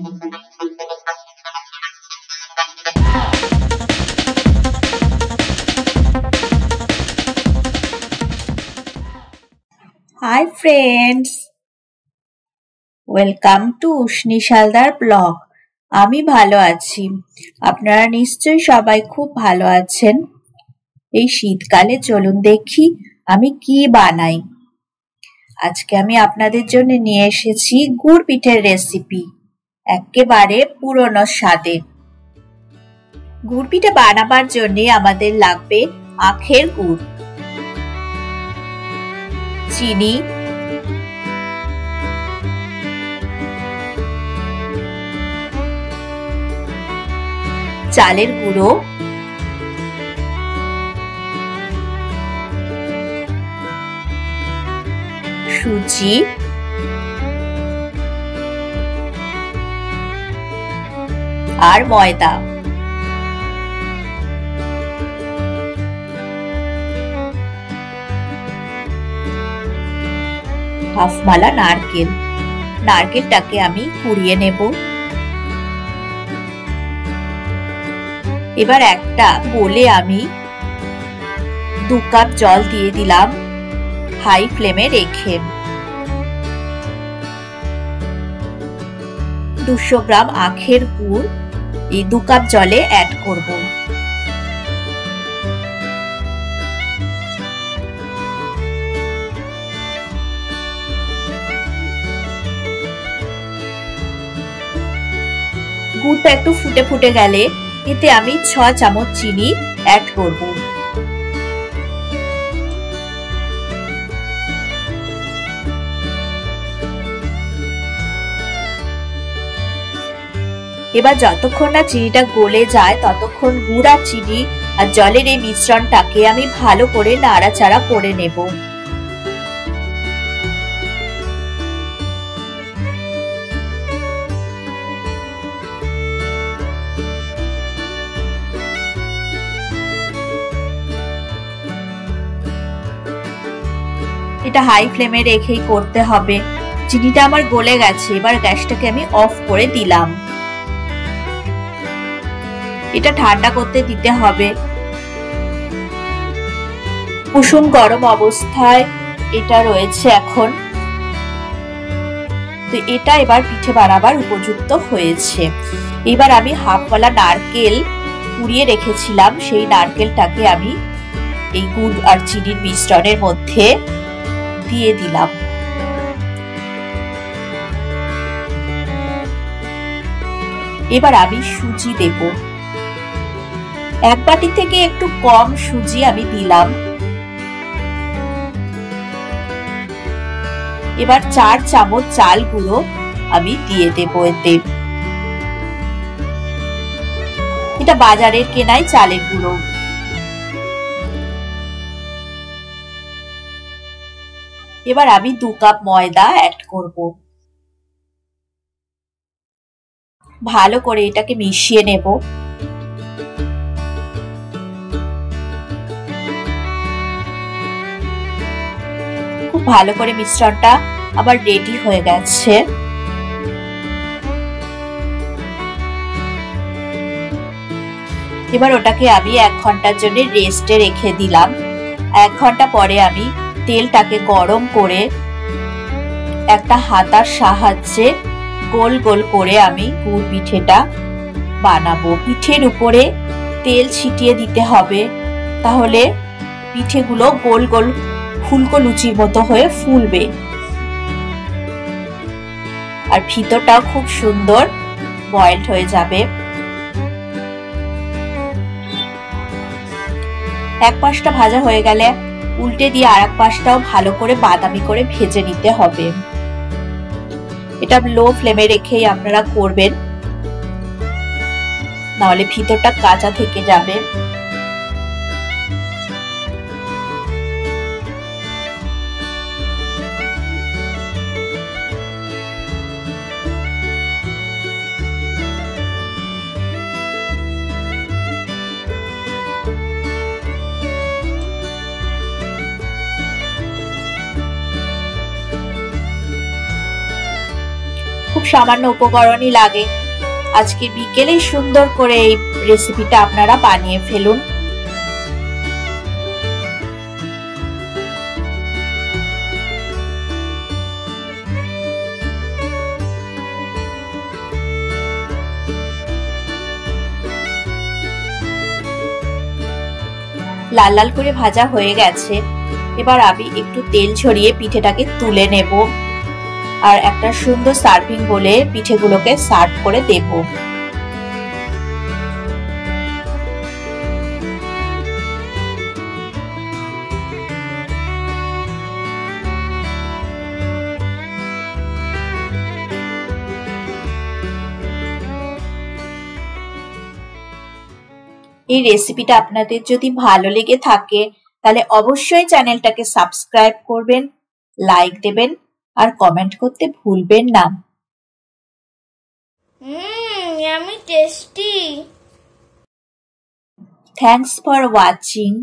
Hi friends, welcome to Ushni Shaldar blog. আমি ভালো আছি, আপনারা নিশ্চয়ই সবাই খুব ভালো আছেন। এই শীতকালে চলুন দেখি আমি কি বানাই। আজকে আমি আপনাদের জন্য নিয়ে এসেছি গুড় পিঠের রেসিপি, একেবারে পুরনো স্বাদে। গুড় পিঠে বানাবার জন্য আমাদের লাগবে আখের গুড়, চিনি, চালের গুঁড়ো, সুজি, আর ময়দা। হাফ মালা নারকেল, নারকেলটাকে আমি কুড়িয়ে নেব। এবার একটা বোলে আমি 2 কাপ জল দিয়ে দিলাম হাই ফ্লেমে রেখে। 200 গ্রাম আখের গুড় এই 2 কাপ জলে অ্যাড করব। গুড়টা একটু ফুটে ফুটে গেলে এতে আমি 6 চামচ চিনি অ্যাড করব। এবার যতক্ষণ না চিনিটা গলে যায় ততক্ষণ গুড় আর চিনি আর জলের এই মিশ্রণটাকে আমি ভালো করে নাড়াচাড়া করে নেব। এটা হাই ফ্লেমে রেখেই করতে হবে। চিনিটা আমার গলে গেছে, এবার গ্যাসটাকে আমি অফ করে দিলাম। এটা ঠান্ডা করতে দিতে হবে। কুসুম গরম অবস্থায় এটা রয়েছে এখন। তো এটা এবার পিঠে বানাবার উপযুক্ত হয়েছে। এবার আমি হাফওয়ালা নারকেল কুড়িয়ে রেখেছিলাম, সেই নারকেলটাকে আমি এই গুড় আর চিনির মিশ্রণের মধ্যে দিয়ে দিলাম। এবার আমি সুজি দেব। 1 বাটি থেকে একটু কম সুজি আমি দিলাম। এবার 4 চামচ চাল গুঁড়ো আমি দিয়ে দেব এতে। এটা বাজারের কেনাই চালের গুঁড়ো। এবার আমি 2 কাপ ময়দা অ্যাড করব। ভালো করে এটাকে মিশিয়ে নেব। খুব ভালো করে মিশ্রণটা আবার রেডি হয়ে গেছে। এবার ওটাকে আমি 1 ঘন্টার জন্য রেস্টে রেখে দিলাম। 1 ঘন্টা পরে আমি তেলটাকে গরম করে একটা হাতার সাহায্যে গোল গোল করে আমি গুড় পিঠেটা বানাবো। পিঠের উপরে তেল ছিটিয়ে দিতে হবে, তাহলে পিঠেগুলো গোল গোল ফুলকো লুচির মতো হয়ে ফুলবে আর ভিতরটাও খুব সুন্দর বয়েলড হয়ে যাবে। এক পাশটা ভাজা হয়ে গেলে উল্টে দিয়ে আরেক পাশটাও ভালো করে বাদামি করে ভেজে নিতে হবে। এটা লো ফ্লেমে রেখেই আপনারা করবেন, নাহলে ভিতরটা কাঁচা থেকে যাবে। খুব খুব সামান্য উপকরণই লাগে। আজকে বিকেলে সুন্দর করে এই রেসিপিটা আপনারা বানিয়ে ফেলুন। লাল লাল করে ভাজা হয়ে গেছে। এবার আমি একটু তেল ছড়িয়ে পিঠেটাকে তুলে নেব আর একটা সুন্দর সার্ভিং বলে পিঠেগুলোকে সার্ভ করে দেব। এই রেসিপিটা আপনাদের যদি ভালো লেগে থাকে তাহলে অবশ্যই চ্যানেলটাকে সাবস্ক্রাইব করবেন, লাইক দেবেন আর কমেন্ট করতে ভুলবেন না। Yummy tasty. Thanks for watching.